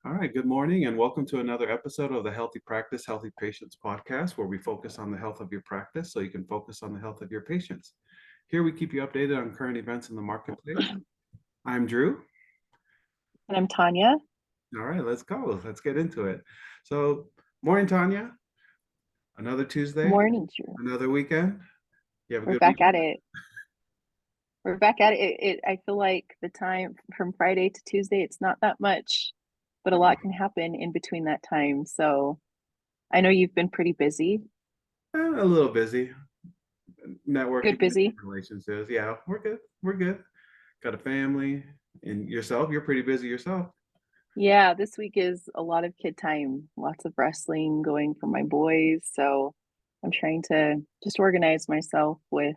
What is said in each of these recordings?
All right, good morning and welcome to another episode of the Healthy Practice, Healthy Patients podcast, where we focus on the health of your practice so you can focus on the health of your patients. Here we keep you updated on current events in the marketplace. I'm Drew. And I'm Tanya. All right, let's go. Let's get into it. So, morning, Tanya. Another Tuesday, Morning, Drew. another weekend. You have a We're good back weekend? at it. We're back at it. I feel like the time from Friday to Tuesday, it's not that much, but a lot can happen in between that time. So I know you've been pretty busy. A little busy. Networking, Good busy. relationships. Yeah, we're good. We're good. Got a family. And yourself? You're pretty busy yourself. Yeah, this week is a lot of kid time, lots of wrestling going for my boys. So I'm trying to just organize myself with,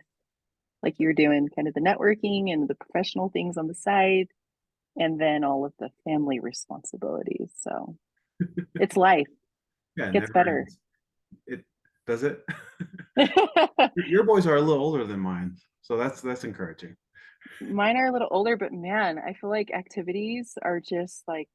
like you're doing, kind of the networking and the professional things on the side, and then all of the family responsibilities. So it's life. Yeah, it Gets never better. ends. It does it. Your boys are a little older than mine, so that's encouraging. Mine are a little older, but man, I feel like activities are just like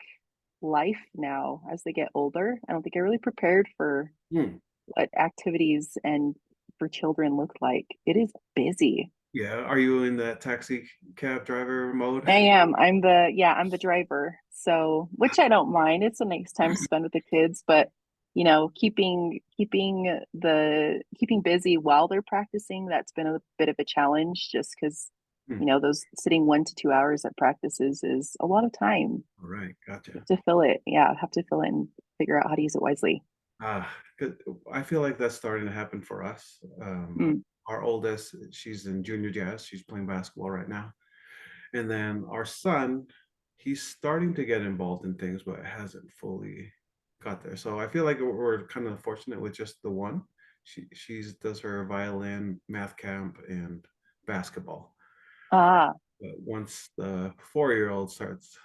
life now as they get older. I don't think I really prepared for Hmm. what activities and for children look like. It is busy. Yeah, are you in that taxi cab driver mode? I am. I'm the driver. So, which I don't mind. It's a nice time to spend with the kids, but keeping busy while they're practicing, that's been a bit of a challenge just because, Hmm. those sitting 1 to 2 hours at practices is a lot of time. All right, gotcha. You have to fill it. Yeah, have to fill it and figure out how to use it wisely. 'Cause I feel like that's starting to happen for us. Mm. Our oldest, she's in junior jazz. She's playing basketball right now. And then our son, he's starting to get involved in things, but hasn't fully got there. So I feel like we're kind of fortunate with just the one. She's does her violin, math camp, and basketball. Ah, But once the 4-year-old starts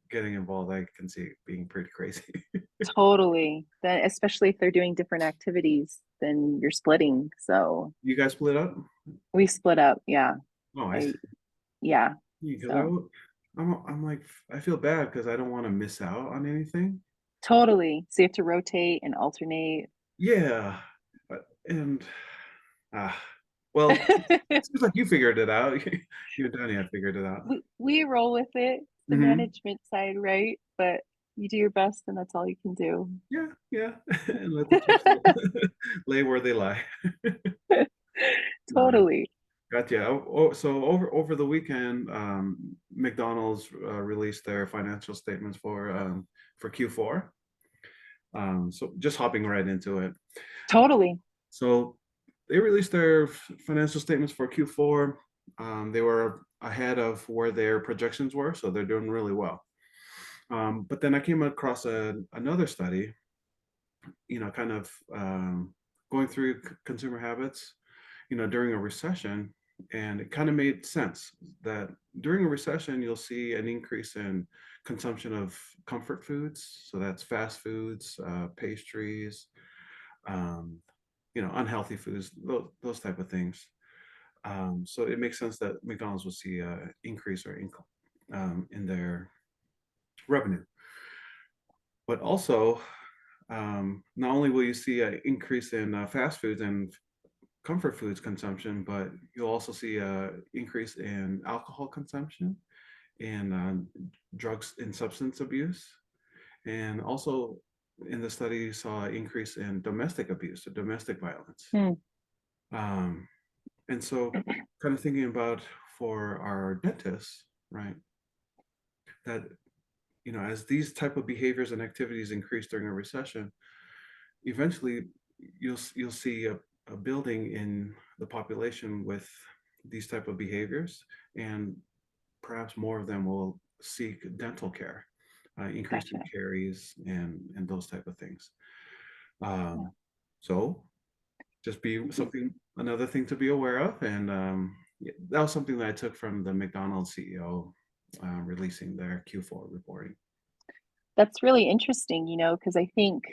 getting involved, I can see it being pretty crazy. totally. Then, especially if they're doing different activities, then you're splitting. So You guys split up? we split up. Yeah. Oh, I I, yeah. because So I'm like I feel bad because I don't want to miss out on anything. totally. So you have to rotate and alternate. Yeah, and ah, well, it seems like you figured it out. You and Danny have figured it out. We roll with it, the Hmm. management side, right? But you do your best, and that's all you can do. Yeah, yeah, and let the chips lay where they lie. Uh, Totally. Gotcha. So over the weekend, McDonald's released their financial statements for Q4. So just hopping right into it. Totally. So they released their financial statements for Q4. They were ahead of where their projections were, so they're doing really well. But then I came across another study, kind of going through consumer habits, during a recession, and it kind of made sense that during a recession, you'll see an increase in consumption of comfort foods. So that's fast foods, pastries, um, unhealthy foods, those type of things. So it makes sense that McDonald's will see an increase or income in their revenue. But also, not only will you see an increase in fast foods and comfort foods consumption, but you'll also see an increase in alcohol consumption and drugs and substance abuse. And also in the study, you saw an increase in domestic abuse or domestic violence. Hmm. Um, and so kind of thinking about for our dentists, right, that, as these type of behaviors and activities increase during a recession, eventually you'll see a building in the population with these type of behaviors, and perhaps more of them will seek dental care, increase in Gotcha. caries and those type of things. Yeah. So just be another thing to be aware of, and yeah, that was something that I took from the McDonald's CEO releasing their Q4 reporting. That's really interesting, because I think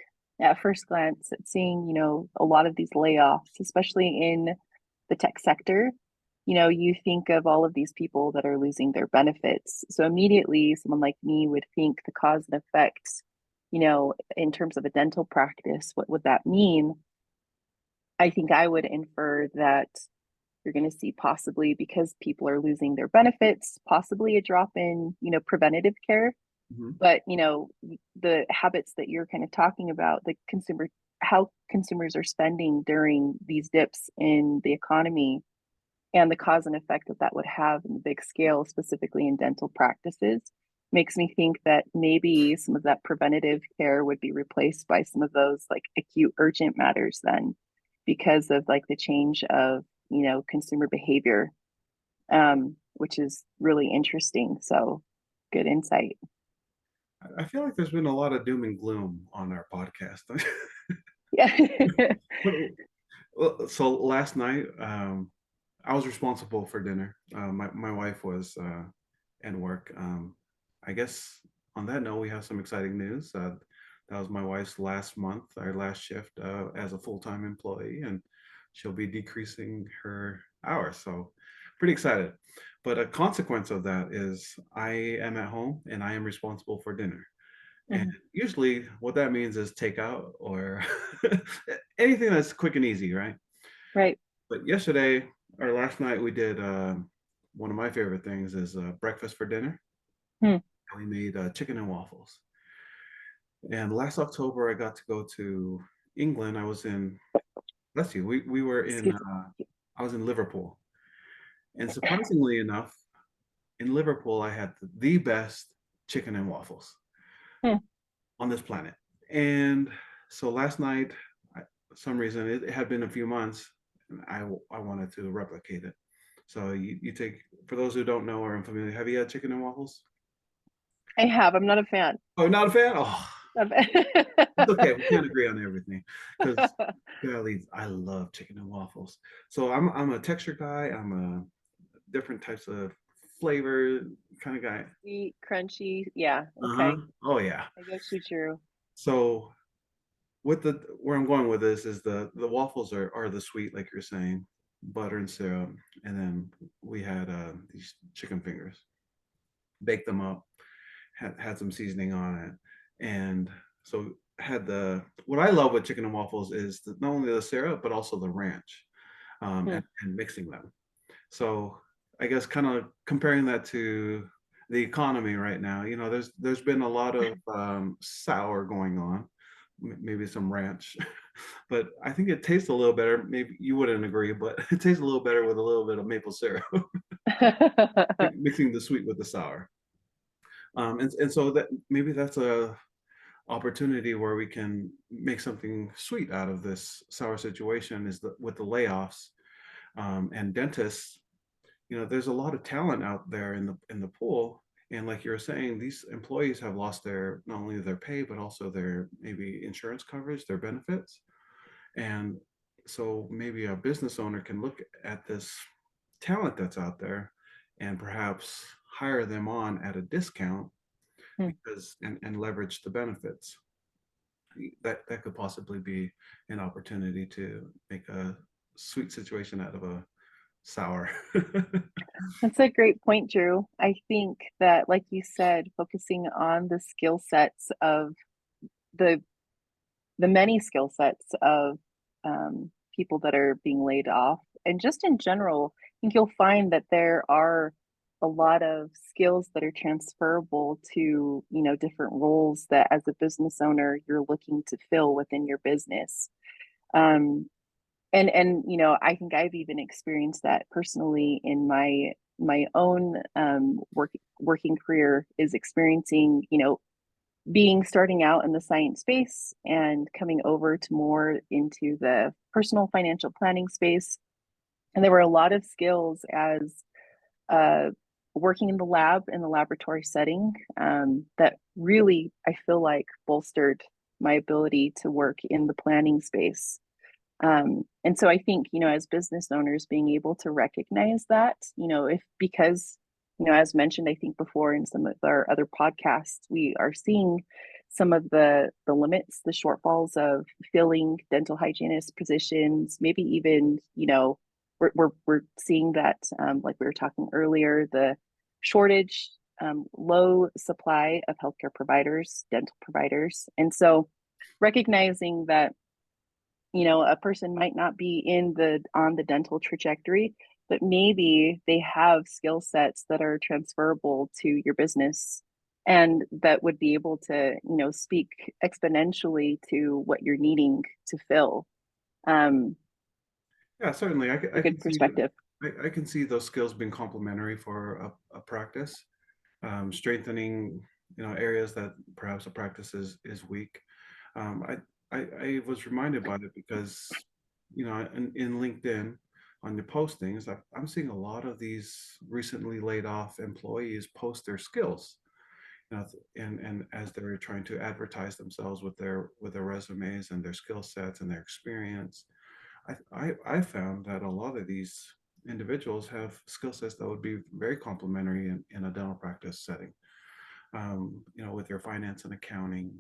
at first glance at seeing, a lot of these layoffs, especially in the tech sector, you think of all of these people that are losing their benefits. So immediately someone like me would think the cause and effect in terms of a dental practice, what would that mean? I think I would infer that you're going to see, possibly because people are losing their benefits, possibly a drop in, preventative care. Mhm. But, the habits that you're kind of talking about, how consumers are spending during these dips in the economy, and the cause and effect that that would have in the big scale, specifically in dental practices, makes me think that maybe some of that preventative care would be replaced by some of those like acute urgent matters then, because of like the change of, consumer behavior, which is really interesting. So good insight. I feel like there's been a lot of doom and gloom on our podcast. Yeah. So last night, I was responsible for dinner. My wife was in work. I guess on that note, we have some exciting news. That was my wife's last month, our last shift as a full-time employee, and she'll be decreasing her hours. So pretty excited. But a consequence of that is I am at home and I am responsible for dinner. And Mhm. usually what that means is takeout or anything that's quick and easy, right? Right. But yesterday or last night we did one of my favorite things is breakfast for dinner. Hmm. We made chicken and waffles. And last October I got to go to England. I was in, let's see, we were in Excuse me. I was in Liverpool. And surprisingly enough, in Liverpool I had the best chicken and waffles Hmm. on this planet. And so last night, for some reason, it had been a few months, and I wanted to replicate it. So you take, for those who don't know or unfamiliar, have you had chicken and waffles? I have. I'm not a fan. Oh, not a fan? Oh, Of it's okay. We can't agree on everything because golly, I love chicken and waffles. So I'm a texture guy. I'm a different types of flavor kind of guy. Sweet, crunchy. Yeah. Uh-huh. Okay. Oh yeah. I guess you true. So with the where I'm going with this is the waffles are the sweet, like you're saying, butter and syrup, and then we had these chicken fingers, baked them up, had some seasoning on it, and so had the what I love with chicken and waffles is not only the syrup but also the ranch, Hmm. and mixing them. So I guess kind of comparing that to the economy right now, there's been a lot of sour going on, maybe some ranch, but I think it tastes a little better. Maybe you wouldn't agree, but it tastes a little better with a little bit of maple syrup, mixing the sweet with the sour. And so that maybe that's a opportunity where we can make something sweet out of this sour situation is with the layoffs, and dentists. There's a lot of talent out there in the pool, and like you were saying, these employees have lost their not only their pay but also their maybe insurance coverage, their benefits. And so maybe a business owner can look at this talent that's out there and perhaps hire them on at a discount Hmm. because and leverage the benefits. That could possibly be an opportunity to make a sweet situation out of a sour. That's a great point, Drew. I think that, like you said, focusing on the skill sets of the the many skill sets of people that are being laid off, and just in general, I think you'll find that there are a lot of skills that are transferable to, different roles that as a business owner you're looking to fill within your business. Um, and I think I've even experienced that personally in my own working career, is experiencing, being starting out in the science space and coming over to more into the personal financial planning space. And there were a lot of skills as uh, working in the lab, in the laboratory setting, that really I feel like bolstered my ability to work in the planning space. And so I think, as business owners, being able to recognize that, if because, as mentioned, I think before in some of our other podcasts, we are seeing some of the limits, the shortfalls of filling dental hygienist positions, maybe even, we're seeing that, like we were talking earlier, the shortage low supply of healthcare providers, dental providers. And so recognizing that, a person might not be on the dental trajectory, but maybe they have skill sets that are transferable to your business and that would be able to, speak exponentially to what you're needing to fill. Um, Yeah, certainly. a I good can see perspective. I can see those skills being complementary for a practice, strengthening areas that perhaps a practice is weak. I was reminded by it because in LinkedIn on your postings, I'm seeing a lot of these recently laid off employees post their skills, and as they're trying to advertise themselves with their resumes and their skill sets and their experience. I found that a lot of these individuals have skill sets that would be very complementary in a dental practice setting. With your finance and accounting,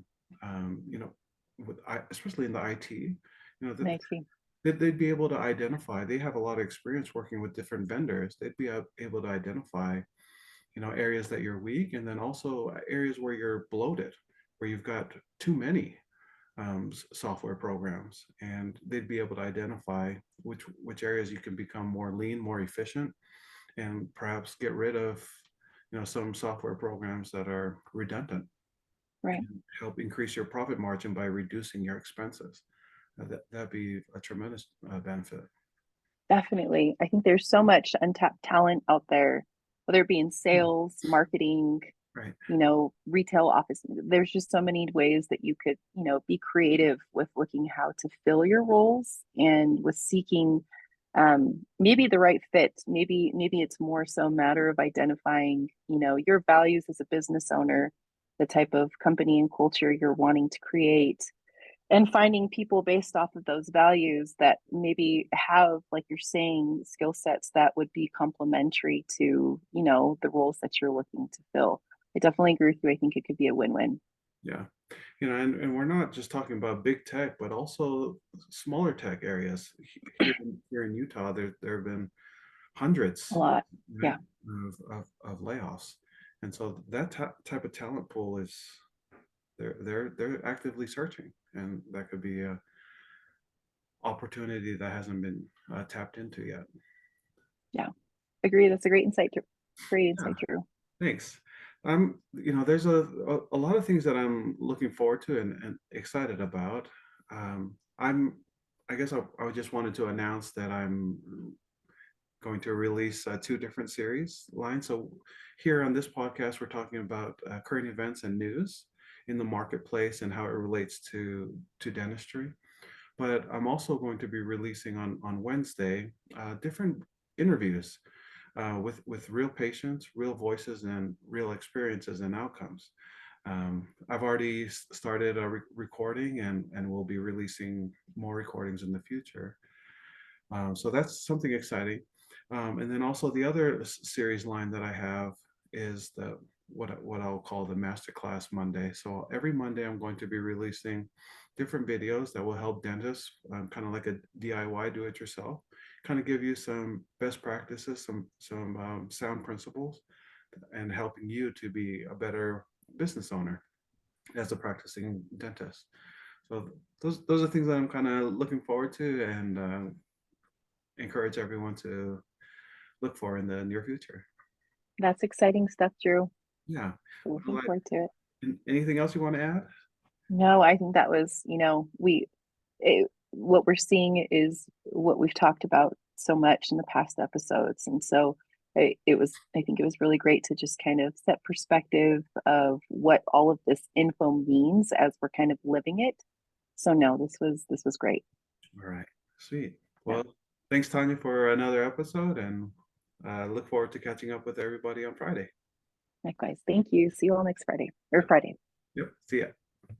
especially in the IT, And IT. they'd be able to identify. They have a lot of experience working with different vendors. They'd be able to identify, areas that you're weak, and then also areas where you're bloated, where you've got too many software programs, and they'd be able to identify which areas you can become more lean, more efficient, and perhaps get rid of some software programs that are redundant, Right. and help increase your profit margin by reducing your expenses. That'd be a tremendous benefit. Definitely. I think there's so much untapped talent out there, whether it be in Yeah, sales, marketing, right. retail office. There's just so many ways that you could, be creative with looking how to fill your roles and with seeking maybe the right fit. Maybe it's more so a matter of identifying, your values as a business owner, the type of company and culture you're wanting to create, and finding people based off of those values that maybe have, like you're saying, skill sets that would be complementary to, the roles that you're looking to fill. I definitely agree with you. I think it could be a win-win. Yeah. And we're not just talking about big tech, but also smaller tech areas. Here in Utah, there have been A hundreds, lot. right, Yeah. of layoffs, and so that type of talent pool is they're actively searching, and that could be a opportunity that hasn't been tapped into yet. Yeah. Agree. That's a great insight. Great Yeah, insight, Drew. thanks. There's a lot of things that I'm looking forward to and excited about. I'm I guess I just wanted to announce that I'm going to release two different series lines. So here on this podcast, we're talking about current events and news in the marketplace and how it relates to dentistry. But I'm also going to be releasing on Wednesday different interviews with real patients, real voices, and real experiences and outcomes. I've already started a recording, and we'll be releasing more recordings in the future. So that's something exciting. And then also the other series line that I have is what I'll call the Masterclass Monday. So every Monday I'm going to be releasing different videos that will help dentists, kind of like a DIY, do it yourself, kind of give you some best practices, some sound principles, and helping you to be a better business owner as a practicing dentist. So those are things that I'm kind of looking forward to, and encourage everyone to look for in the near future. That's exciting stuff, Drew. Yeah. Looking Well, forward to it. anything else you want to add? No, I think that was, what we're seeing is what we've talked about so much in the past episodes. And so I think it was really great to just kind of set perspective of what all of this info means as we're kind of living it. So no, this was great. All right. Sweet. Yeah, Well, thanks, Tanya, for another episode, and look forward to catching up with everybody on Friday. likewise. Thank you. See you all next Friday or Yep. Friday. Yep. See ya.